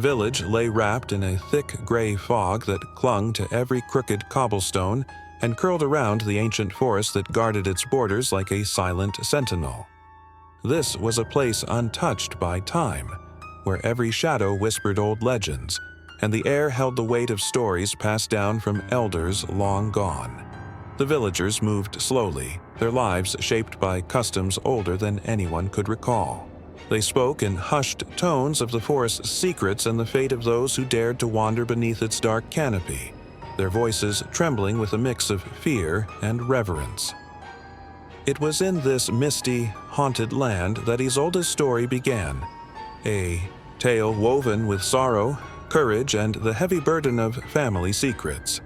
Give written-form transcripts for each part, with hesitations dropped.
village lay wrapped in a thick gray fog that clung to every crooked cobblestone and curled around the ancient forest that guarded its borders like a silent sentinel. This was a place untouched by time, where every shadow whispered old legends, and the air held the weight of stories passed down from elders long gone. The villagers moved slowly, their lives shaped by customs older than anyone could recall. They spoke in hushed tones of the forest's secrets and the fate of those who dared to wander beneath its dark canopy, their voices trembling with a mix of fear and reverence. It was in this misty, haunted land that Isolde's story began, a tale woven with sorrow, courage, and the heavy burden of family secrets.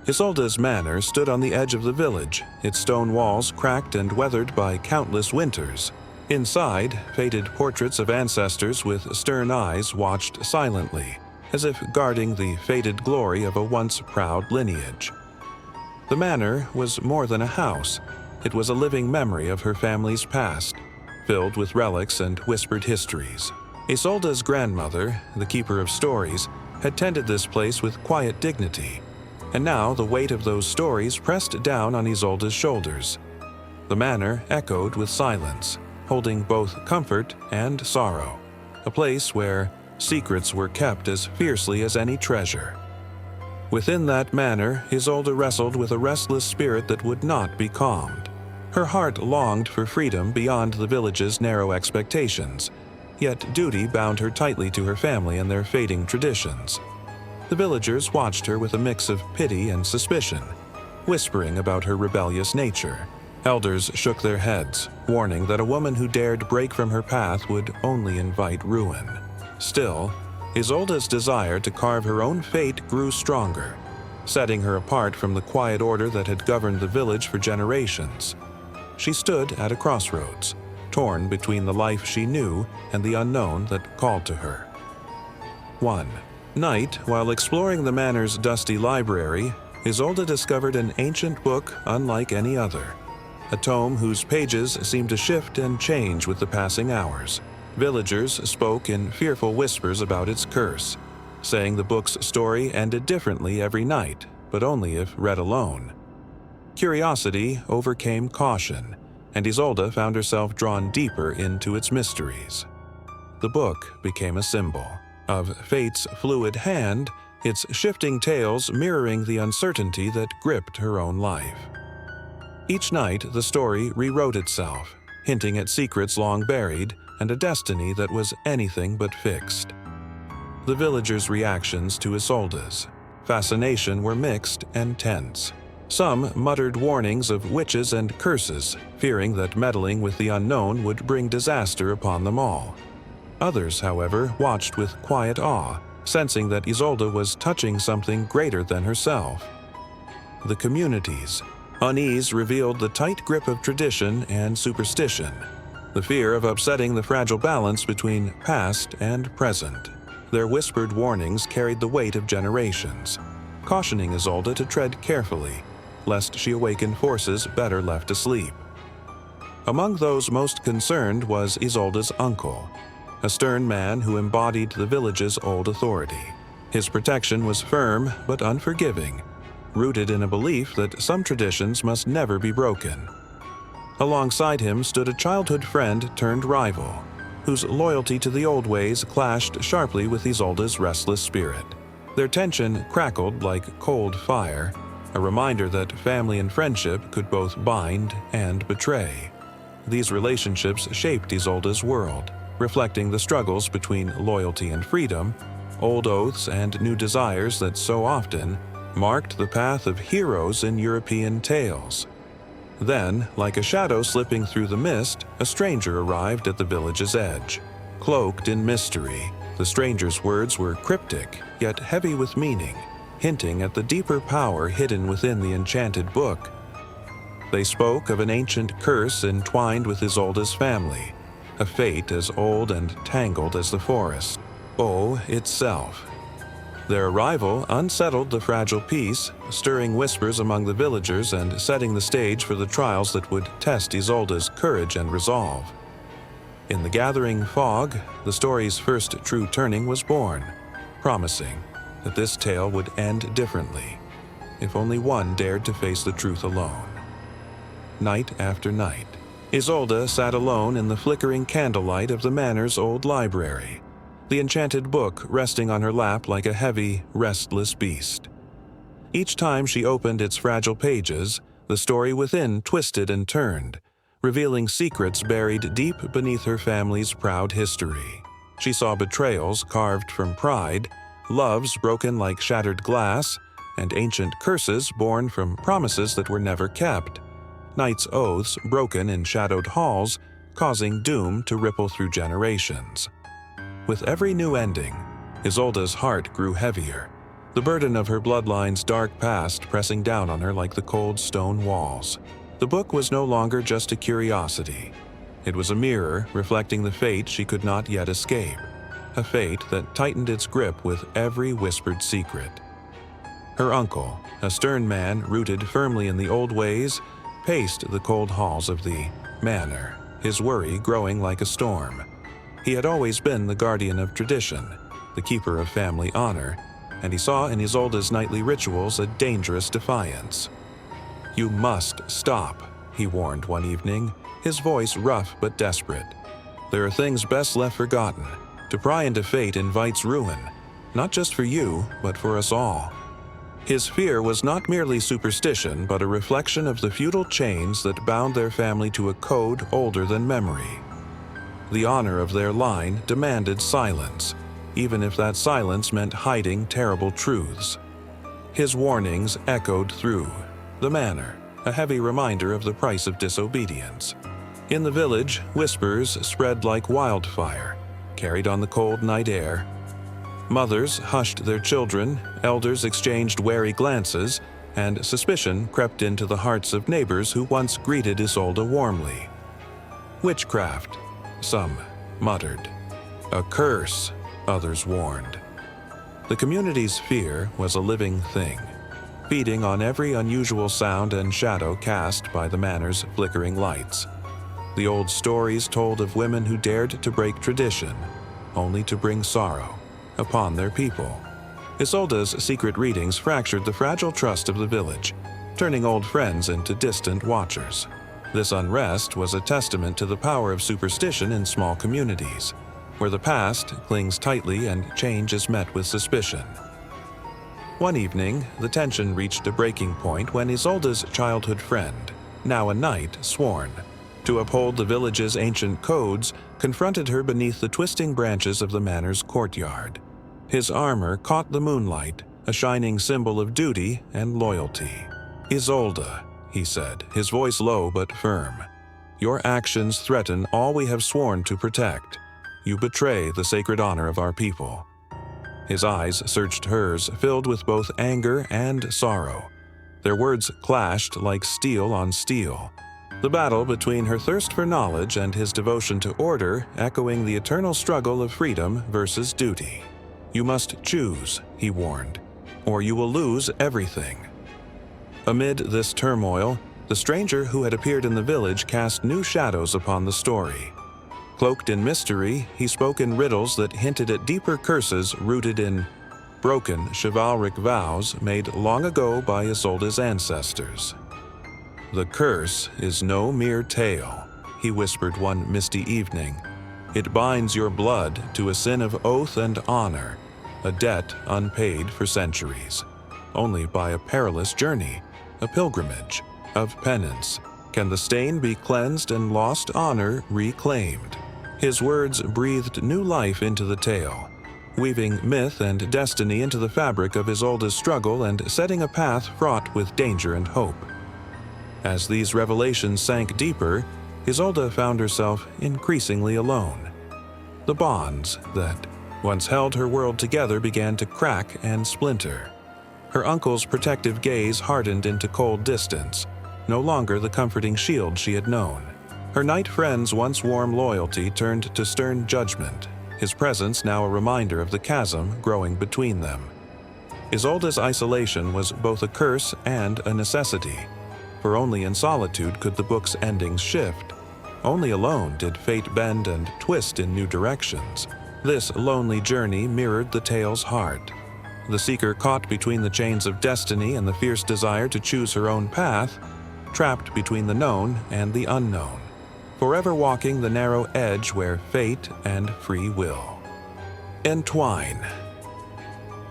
Isolde's manor stood on the edge of the village, its stone walls cracked and weathered by countless winters. Inside, faded portraits of ancestors with stern eyes watched silently, as if guarding the faded glory of a once proud lineage. The manor was more than a house. It was a living memory of her family's past, filled with relics and whispered histories. Isolde's grandmother, the keeper of stories, had tended this place with quiet dignity, and now the weight of those stories pressed down on Isolde's shoulders. The manor echoed with silence, holding both comfort and sorrow, a place where secrets were kept as fiercely as any treasure. Within that manor, Isolde wrestled with a restless spirit that would not be calmed. Her heart longed for freedom beyond the village's narrow expectations, yet duty bound her tightly to her family and their fading traditions. The villagers watched her with a mix of pity and suspicion, whispering about her rebellious nature. Elders shook their heads, warning that a woman who dared break from her path would only invite ruin. Still, Isolde's desire to carve her own fate grew stronger, setting her apart from the quiet order that had governed the village for generations. She stood at a crossroads, torn between the life she knew and the unknown that called to her. One night, while exploring the manor's dusty library, Isolde discovered an ancient book unlike any other, a tome whose pages seemed to shift and change with the passing hours. Villagers spoke in fearful whispers about its curse, saying the book's story ended differently every night, but only if read alone. Curiosity overcame caution, and Isolde found herself drawn deeper into its mysteries. The book became a symbol of fate's fluid hand, its shifting tales mirroring the uncertainty that gripped her own life. Each night, the story rewrote itself, hinting at secrets long buried and a destiny that was anything but fixed. The villagers' reactions to Isolde's fascination were mixed and tense. Some muttered warnings of witches and curses, fearing that meddling with the unknown would bring disaster upon them all. Others, however, watched with quiet awe, sensing that Isolde was touching something greater than herself. The community's unease revealed the tight grip of tradition and superstition, the fear of upsetting the fragile balance between past and present. Their whispered warnings carried the weight of generations, cautioning Isolde to tread carefully, lest she awaken forces better left asleep. Among those most concerned was Isolde's uncle, a stern man who embodied the village's old authority. His protection was firm but unforgiving, rooted in a belief that some traditions must never be broken. Alongside him stood a childhood friend turned rival, whose loyalty to the old ways clashed sharply with Isolde's restless spirit. Their tension crackled like cold fire, a reminder that family and friendship could both bind and betray. These relationships shaped Isolde's world, reflecting the struggles between loyalty and freedom, old oaths and new desires that so often marked the path of heroes in European tales. Then, like a shadow slipping through the mist, a stranger arrived at the village's edge. Cloaked in mystery, the stranger's words were cryptic, yet heavy with meaning, hinting at the deeper power hidden within the enchanted book. They spoke of an ancient curse entwined with Isolde's family, a fate as old and tangled as the forest, itself. Their arrival unsettled the fragile peace, stirring whispers among the villagers and setting the stage for the trials that would test Isolde's courage and resolve. In the gathering fog, the story's first true turning was born, promising that this tale would end differently if only one dared to face the truth alone. Night after night, Isolde sat alone in the flickering candlelight of the manor's old library, the enchanted book resting on her lap like a heavy, restless beast. Each time she opened its fragile pages, the story within twisted and turned, revealing secrets buried deep beneath her family's proud history. She saw betrayals carved from pride, loves broken like shattered glass, and ancient curses born from promises that were never kept. Knights' oaths broken in shadowed halls, causing doom to ripple through generations. With every new ending, Isolde's heart grew heavier, the burden of her bloodline's dark past pressing down on her like the cold stone walls. The book was no longer just a curiosity. It was a mirror reflecting the fate she could not yet escape, a fate that tightened its grip with every whispered secret. Her uncle, a stern man rooted firmly in the old ways, paced the cold halls of the manor, his worry growing like a storm. He had always been the guardian of tradition, the keeper of family honor, and he saw in Isolde's nightly rituals a dangerous defiance. "You must stop," he warned one evening, his voice rough but desperate. "There are things best left forgotten. To pry into fate invites ruin, not just for you, but for us all." His fear was not merely superstition, but a reflection of the feudal chains that bound their family to a code older than memory. The honor of their line demanded silence, even if that silence meant hiding terrible truths. His warnings echoed through the manor, a heavy reminder of the price of disobedience. In the village, whispers spread like wildfire, carried on the cold night air. Mothers hushed their children, elders exchanged wary glances, and suspicion crept into the hearts of neighbors who once greeted Isolde warmly. Witchcraft, some muttered. A curse, others warned. The community's fear was a living thing, feeding on every unusual sound and shadow cast by the manor's flickering lights. The old stories told of women who dared to break tradition, only to bring sorrow upon their people. Isolde's secret readings fractured the fragile trust of the village, turning old friends into distant watchers. This unrest was a testament to the power of superstition in small communities, where the past clings tightly and change is met with suspicion. One evening, the tension reached a breaking point when Isolde's childhood friend, now a knight sworn to uphold the village's ancient codes, confronted her beneath the twisting branches of the manor's courtyard. His armor caught the moonlight, a shining symbol of duty and loyalty. "Isolde," he said, his voice low but firm, "your actions threaten all we have sworn to protect. You betray the sacred honor of our people." His eyes searched hers, filled with both anger and sorrow. Their words clashed like steel on steel, the battle between her thirst for knowledge and his devotion to order echoing the eternal struggle of freedom versus duty. "You must choose," he warned, "or you will lose everything." Amid this turmoil, the stranger who had appeared in the village cast new shadows upon the story. Cloaked in mystery, he spoke in riddles that hinted at deeper curses rooted in broken chivalric vows made long ago by Isolde's ancestors. "The curse is no mere tale," he whispered one misty evening. "It binds your blood to a sin of oath and honor, a debt unpaid for centuries. Only by a perilous journey, a pilgrimage of penance, can the stain be cleansed and lost honor reclaimed." His words breathed new life into the tale, weaving myth and destiny into the fabric of Isolde's struggle and setting a path fraught with danger and hope. As these revelations sank deeper, Isolde found herself increasingly alone. The bonds that once held her world together began to crack and splinter. Her uncle's protective gaze hardened into cold distance, no longer the comforting shield she had known. Her knight friend's once warm loyalty turned to stern judgment, his presence now a reminder of the chasm growing between them. Isolde's isolation was both a curse and a necessity, for only in solitude could the book's endings shift. Only alone did fate bend and twist in new directions. This lonely journey mirrored the tale's heart. The seeker caught between the chains of destiny and the fierce desire to choose her own path, trapped between the known and the unknown, forever walking the narrow edge where fate and free will entwine.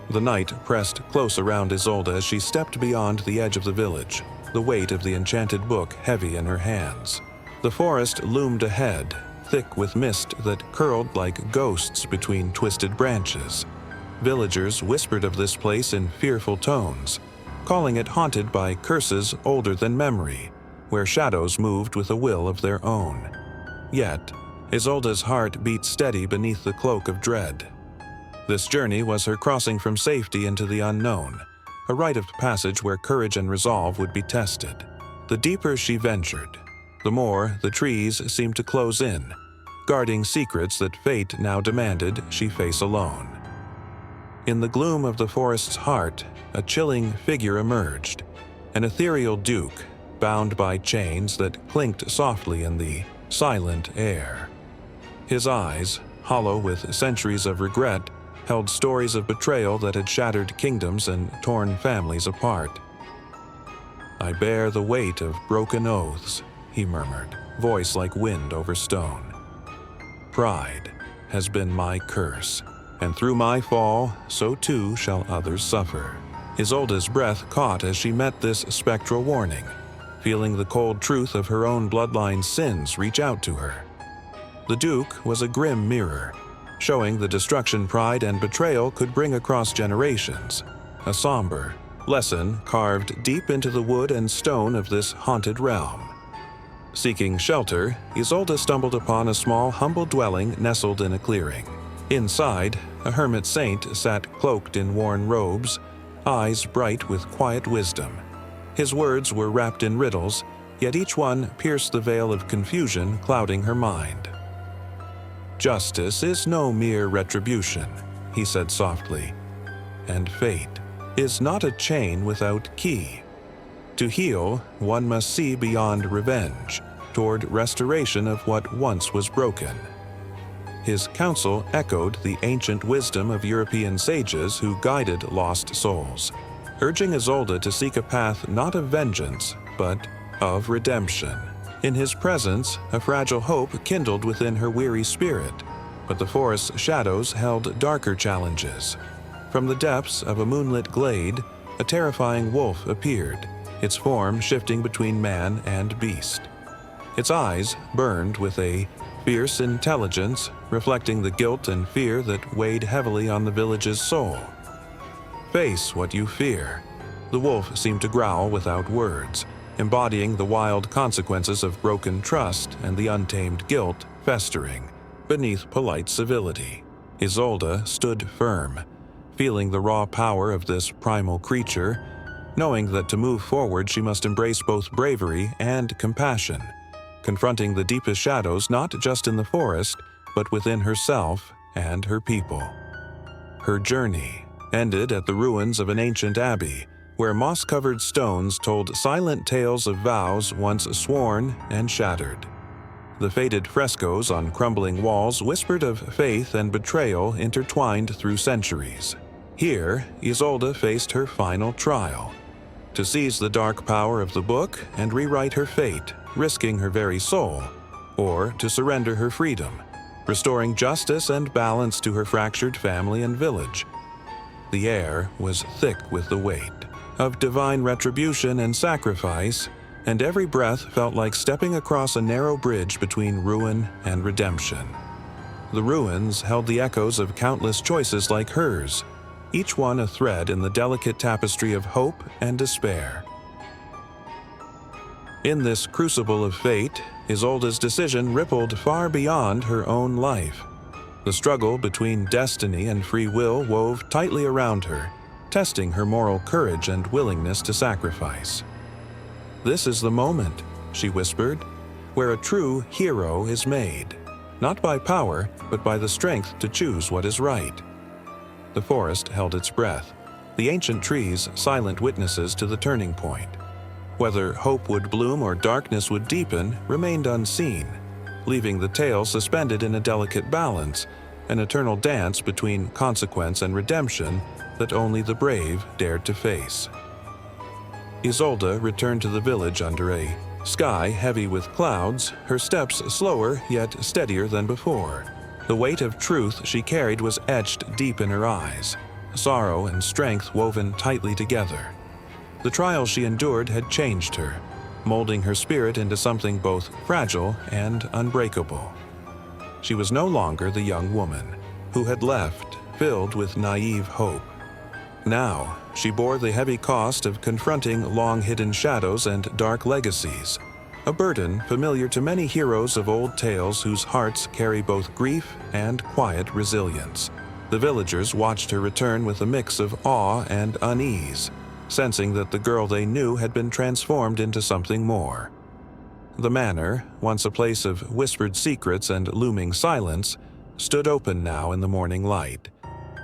The night pressed close around Isolde as she stepped beyond the edge of the village, the weight of the enchanted book heavy in her hands. The forest loomed ahead, thick with mist that curled like ghosts between twisted branches. Villagers whispered of this place in fearful tones, calling it haunted by curses older than memory, where shadows moved with a will of their own. Yet, Isolde's heart beat steady beneath the cloak of dread. This journey was her crossing from safety into the unknown, a rite of passage where courage and resolve would be tested. The deeper she ventured, the more the trees seemed to close in, guarding secrets that fate now demanded she face alone. In the gloom of the forest's heart, a chilling figure emerged, an ethereal duke, bound by chains that clinked softly in the silent air. His eyes, hollow with centuries of regret, held stories of betrayal that had shattered kingdoms and torn families apart. "I bear the weight of broken oaths," he murmured, voice like wind over stone. "Pride has been my curse, and through my fall, so too shall others suffer." Isolde's breath caught as she met this spectral warning, feeling the cold truth of her own bloodline's sins reach out to her. The Duke was a grim mirror, showing the destruction pride and betrayal could bring across generations, a somber lesson carved deep into the wood and stone of this haunted realm. Seeking shelter, Isolde stumbled upon a small, humble dwelling nestled in a clearing. Inside, a hermit saint sat cloaked in worn robes, eyes bright with quiet wisdom. His words were wrapped in riddles, yet each one pierced the veil of confusion clouding her mind. "Justice is no mere retribution," he said softly, "and fate is not a chain without key. To heal, one must see beyond revenge, toward restoration of what once was broken." His counsel echoed the ancient wisdom of European sages who guided lost souls, urging Isolde to seek a path not of vengeance, but of redemption. In his presence, a fragile hope kindled within her weary spirit, but the forest's shadows held darker challenges. From the depths of a moonlit glade, a terrifying wolf appeared, its form shifting between man and beast. Its eyes burned with a fierce intelligence, reflecting the guilt and fear that weighed heavily on the village's soul. "Face what you fear," the wolf seemed to growl without words, embodying the wild consequences of broken trust and the untamed guilt festering beneath polite civility. Isolde stood firm, feeling the raw power of this primal creature, knowing that to move forward she must embrace both bravery and compassion, confronting the deepest shadows not just in the forest, but within herself and her people. Her journey ended at the ruins of an ancient abbey, where moss-covered stones told silent tales of vows once sworn and shattered. The faded frescoes on crumbling walls whispered of faith and betrayal intertwined through centuries. Here, Isolde faced her final trial: to seize the dark power of the book and rewrite her fate, risking her very soul, or to surrender her freedom, restoring justice and balance to her fractured family and village. The air was thick with the weight of divine retribution and sacrifice, and every breath felt like stepping across a narrow bridge between ruin and redemption. The ruins held the echoes of countless choices like hers, each one a thread in the delicate tapestry of hope and despair. In this crucible of fate, Isolde's decision rippled far beyond her own life. The struggle between destiny and free will wove tightly around her, testing her moral courage and willingness to sacrifice. "This is the moment," she whispered, "where a true hero is made, not by power, but by the strength to choose what is right." The forest held its breath, the ancient trees silent witnesses to the turning point. Whether hope would bloom or darkness would deepen remained unseen, leaving the tale suspended in a delicate balance, an eternal dance between consequence and redemption that only the brave dared to face. Isolde returned to the village under a sky heavy with clouds, her steps slower yet steadier than before. The weight of truth she carried was etched deep in her eyes, sorrow and strength woven tightly together. The trials she endured had changed her, molding her spirit into something both fragile and unbreakable. She was no longer the young woman who had left, filled with naive hope. Now, she bore the heavy cost of confronting long-hidden shadows and dark legacies, a burden familiar to many heroes of old tales whose hearts carry both grief and quiet resilience. The villagers watched her return with a mix of awe and unease, sensing that the girl they knew had been transformed into something more. The manor, once a place of whispered secrets and looming silence, stood open now in the morning light,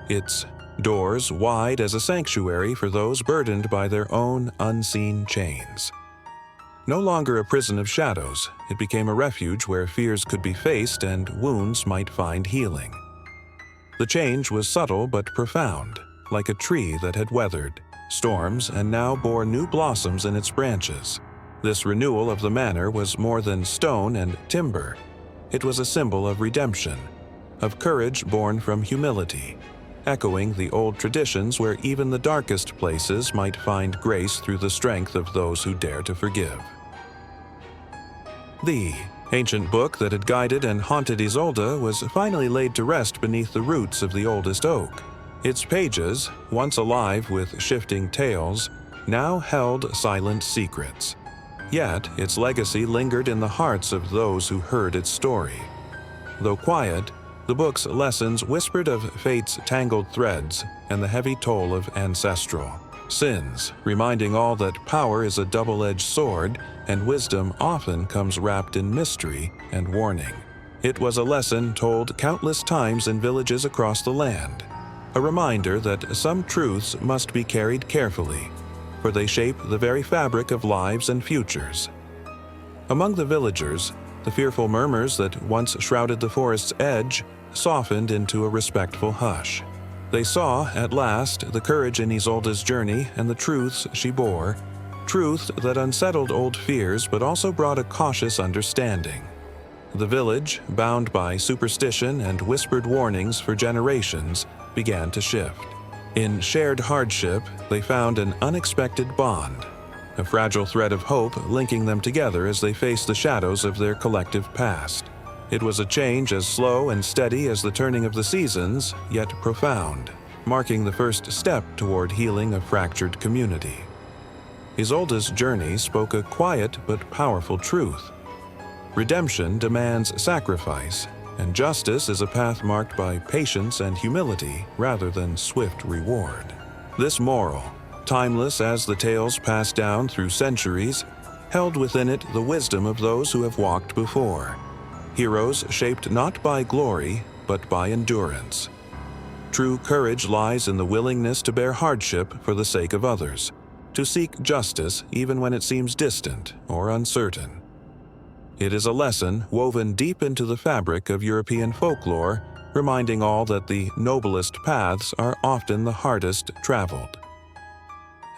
its doors wide as a sanctuary for those burdened by their own unseen chains. No longer a prison of shadows, it became a refuge where fears could be faced and wounds might find healing. The change was subtle but profound, like a tree that had weathered storms and now bore new blossoms in its branches. This renewal of the manor was more than stone and timber. It was a symbol of redemption, of courage born from humility, echoing the old traditions where even the darkest places might find grace through the strength of those who dare to forgive. The ancient book that had guided and haunted Isolde was finally laid to rest beneath the roots of the oldest oak. Its pages, once alive with shifting tales, now held silent secrets. Yet its legacy lingered in the hearts of those who heard its story. Though quiet, the book's lessons whispered of fate's tangled threads and the heavy toll of ancestral sins, reminding all that power is a double-edged sword and wisdom often comes wrapped in mystery and warning. It was a lesson told countless times in villages across the land, a reminder that some truths must be carried carefully, for they shape the very fabric of lives and futures. Among the villagers, the fearful murmurs that once shrouded the forest's edge softened into a respectful hush. They saw, at last, the courage in Isolde's journey and the truths she bore, truth that unsettled old fears but also brought a cautious understanding. The village, bound by superstition and whispered warnings for generations, began to shift. In shared hardship, they found an unexpected bond, a fragile thread of hope linking them together as they faced the shadows of their collective past. It was a change as slow and steady as the turning of the seasons, yet profound, marking the first step toward healing a fractured community. Isolde's journey spoke a quiet but powerful truth. Redemption demands sacrifice, and justice is a path marked by patience and humility rather than swift reward. This moral, timeless as the tales passed down through centuries, held within it the wisdom of those who have walked before. Heroes shaped not by glory, but by endurance. True courage lies in the willingness to bear hardship for the sake of others, to seek justice even when it seems distant or uncertain. It is a lesson woven deep into the fabric of European folklore, reminding all that the noblest paths are often the hardest traveled.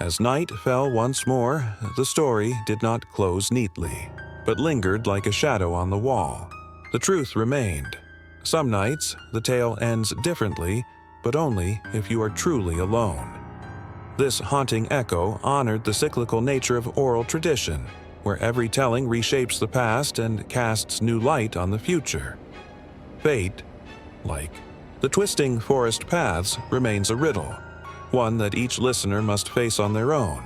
As night fell once more, the story did not close neatly, but lingered like a shadow on the wall. The truth remained. Some nights, the tale ends differently, but only if you are truly alone. This haunting echo honored the cyclical nature of oral tradition, where every telling reshapes the past and casts new light on the future. Fate, like the twisting forest paths, remains a riddle, one that each listener must face on their own,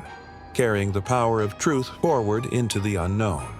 carrying the power of truth forward into the unknown.